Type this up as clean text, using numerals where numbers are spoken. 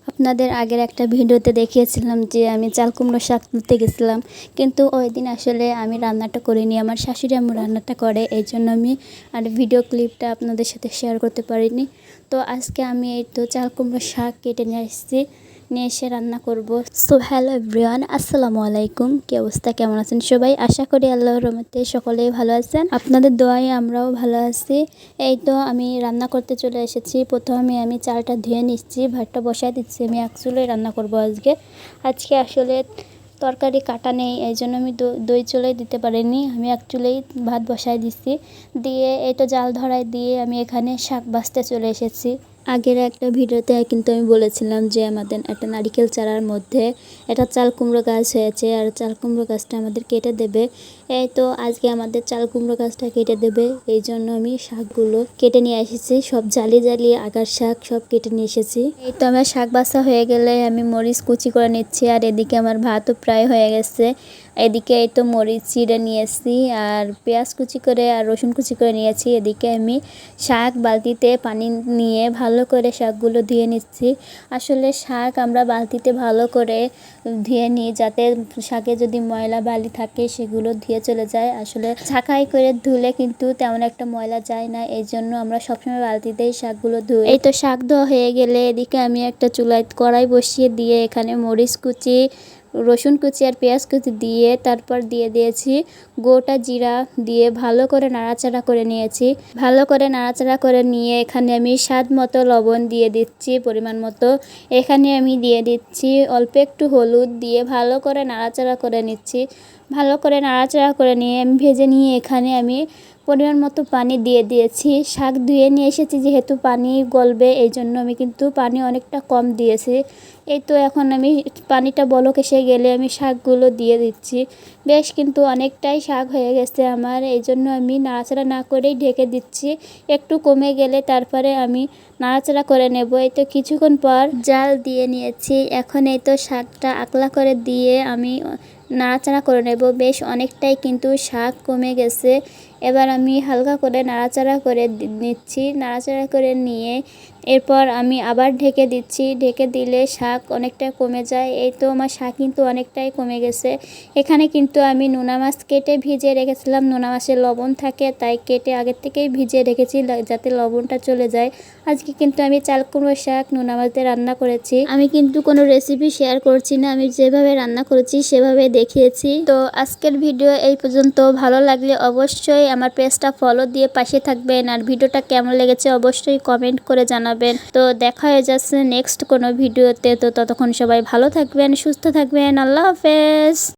আপনাদের আগের একটা ভিডিওতে দেখিয়েছিলাম যে আমি চাল কুমড়ো শাক তুলতে গেছিলাম, কিন্তু ওই দিন আসলে আমি রান্নাটা করিনি। আমার শাশুড়ি আম্মু রান্নাটা করে, এই জন্য আমি আর ভিডিও ক্লিপটা আপনাদের সাথে শেয়ার করতে পারিনি। তো আজকে আমি এই তো চাল কুমড়ো শাক কেটে নিয়ে এসেছি, নিয়ে এসে রান্না করব। সো হ্যালো এভরিওয়ান, আসসালামু আলাইকুম। কি অবস্থা, কেমন আছেন সবাই? আশা করি আল্লাহর রহমতে সকলেই ভালো আছেন। আপনাদের দোয়ায় আমরাও ভালো আছি। এই তো আমি রান্না করতে চলে এসেছি। প্রথমে আমি চালটা ধুয়ে নিচ্ছি, ভাতটা বসায় দিচ্ছি। আমি একচুলোই রান্না করব আজকে আসলে তরকারি কাটা নেই, এই জন্য আমি দই চুলোই দিতে পারিনি। আমি একচুলোই ভাত বসায় দিচ্ছি, দিয়ে এই তো জাল ধরায় দিয়ে আমি এখানে শাক বাছতে চলে এসেছি। আগের একটা ভিডিওতে কিন্তু আমি বলেছিলাম যে আমাদের একটা নারিকেল চারার মধ্যে একটা চাল কুমড়ো গাছ হয়েছে, আর চাল কুমড়ো গাছটা আমাদের কেটে দেবে। এই তো আজকে আমাদের চাল কুমড়ো গাছটা কেটে দেবে, এই জন্য আমি শাকগুলো কেটে নিয়ে এসেছি। সব জ্বালিয়ে আগার শাক সব কেটে নিয়ে এসেছি। এই তো আমার শাক বাছা হয়ে গেলে আমি মরিচ কুচি করে নিচ্ছি, আর এদিকে আমার ভাতও প্রায় হয়ে গেছে। এদিকে এই তো মরিচ চিড়ে নিয়েছি, আর পেঁয়াজ কুচি করে আর রসুন কুচি করে নিয়েছি। এদিকে আমি শাক বালতিতে পানি নিয়ে ভালো করে শাকগুলো ধুয়ে নিচ্ছি। আসলে শাক আমরা বালতিতে ভালো করে ধুয়ে নিই, যাতে শাকে যদি ময়লা বালি থাকে সেগুলো ধুয়ে চলে যায়। আসলে ছাঁকাই করে ধুলে কিন্তু তেমন একটা ময়লা যায় না, এই জন্য আমরা সবসময় বালতিতেই শাকগুলো ধুই। এই তো শাক ধোয়া হয়ে গেলে এদিকে আমি একটা চুলায় কড়াই বসিয়ে দিয়ে এখানে মরিচ কুচি, রসুন কুচি আর পেঁয়াজ কুচি দিয়ে তারপর দিয়ে দিয়েছি গোটা জিরা, দিয়ে ভালো করে নাড়াচাড়া করে নিয়েছি। ভালো করে নাড়াচাড়া করে নিয়ে এখানে আমি স্বাদ মতো লবণ দিয়ে দিচ্ছি, পরিমাণ মতো। এখানে আমি দিয়ে দিচ্ছি অল্প একটু হলুদ, দিয়ে ভালো করে নাড়াচাড়া করে নিচ্ছি। ভালো করে নাড়াচাড়া করে নিয়ে আমি ভেজে নিয়ে এখানে আমি পরিমাণ মতো পানি দিয়ে দিয়েছি। শাক ধুয়ে নিয়ে এসেছি, যেহেতু পানি গলবে এই জন্য আমি কিন্তু পানি অনেকটা কম দিয়েছি। এই তো এখন আমি পানিটা বলক এসে গেলে আমি শাকগুলো দিয়ে দিচ্ছি। বেশ কিন্তু অনেকটাই শাক হয়ে গেছে আমার, এই জন্য আমি নাড়াচাড়া না করেই ঢেকে দিচ্ছি। একটু কমে গেলে তারপরে আমি নাড়াচাড়া করে নেব। এই তো কিছুক্ষণ পর জাল দিয়ে নিয়েছি। এখন এই তো শাকটা আকলা করে দিয়ে আমি নাড়াচাড়া করে নেব। বেশ অনেকটাই কিন্তু শাক কমে গেছে। এবার আমি হালকা করে নাড়াচাড়া করে নিচ্ছি। নাড়াচাড়া করে নিয়ে এরপর আমি আবার ঢেকে দিচ্ছি। ঢেকে দিলে শাক অনেকটা কমে যায়। এই তো আমার শাক কিন্তু অনেকটাই কমে গেছে। এখানে কিন্তু আমি নোনা মাছ কেটে ভিজিয়ে রেখেছিলাম। নোনা মাছের লবণ থাকে, তাই কেটে আগের থেকেই ভিজিয়ে রেখেছি যাতে লবণটা চলে যায়। আজকে কিন্তু আমি চাল কুমড়ো শাক নোনা মাছ দিয়ে রান্না করেছি। আমি কিন্তু কোনো রেসিপি শেয়ার করছি না, আমি যেভাবে রান্না করেছি সেভাবে দেখিয়েছি। তো আজকের ভিডিও এই পর্যন্ত। ভালো লাগলে অবশ্যই আমার পেজটা ফলো দিয়ে পাশে থাকবেন, আর ভিডিওটা কেমন লেগেছে অবশ্যই কমেন্ট করে জানাবেন। তো দেখা হয়ে যাচ্ছে নেক্সট কোনো ভিডিওতে। তো ততক্ষণ সবাই ভালো থাকবেন, সুস্থ থাকবেন। আল্লাহ হাফেজ।